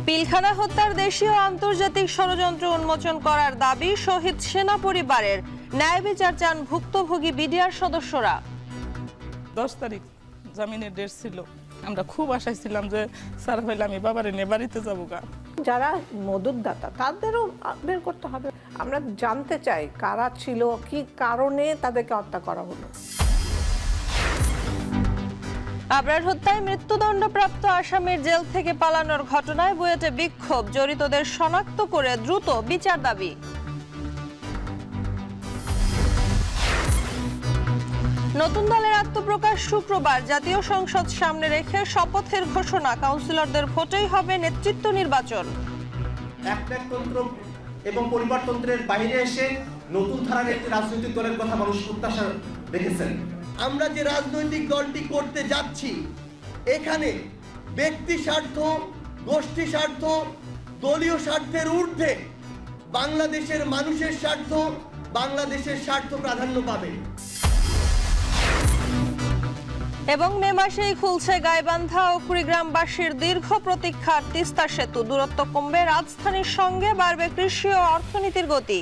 পিলখানা হত্যার দেশীয় আন্তর্জাতিক ষড়যন্ত্র উন্মোচন করার দাবি শহীদ সেনা পরিবারের। ন্যায় বিচার চান ভুক্তভোগী বিডিআর সদস্যরা। 10 তারিখ জামিনের ডেট ছিল। আমরা খুব আশায় ছিলাম যে স্যার হইলে আমি বাবারে নিয়ে বাড়িতে যাবো গা। যারা মদতদাতা তাদেরও বের করতে হবে। আমরা জানতে চাই কারা ছিল, কি কারণে তাদেরকে হত্যা করা হলো। আবরার হত্যায় মৃত্যুদণ্ডপ্রাপ্ত আসামির জেল থেকে পালানোর ঘটনায় বুয়েটে বিক্ষোভ, জড়িতদের শনাক্ত করে দ্রুত বিচার দাবি। নতুন দলের আত্মপ্রকাশ শুক্রবার, জাতীয় সংসদ সামনে রেখে শপথের ঘোষণা, কাউন্সিলরদের ভোটেই হবে নেতৃত্ব নির্বাচন। একনায়কতন্ত্র এবং পরিবারতন্ত্রের বাইরে এসে নতুন ধারার একটি রাজনৈতিক দলের কথা মানুষ প্রত্যাশা রেখেছেন। আমরা যে রাজনৈতিক দলটি করতে যাচ্ছি, এখানে ব্যক্তি স্বার্থ, গোষ্ঠী স্বার্থ, দলীয় স্বার্থের ঊর্ধ্বে বাংলাদেশের মানুষের স্বার্থ, বাংলাদেশের স্বার্থ প্রাধান্য পাবে। এবং মে মাসেই খুলছে গাইবান্ধা ও কুড়িগ্রামবাসীর দীর্ঘ প্রতীক্ষার তিস্তা সেতু। দূরত্ব কমবে, রাজধানীর সঙ্গে বাড়বে কৃষি ও অর্থনীতির গতি।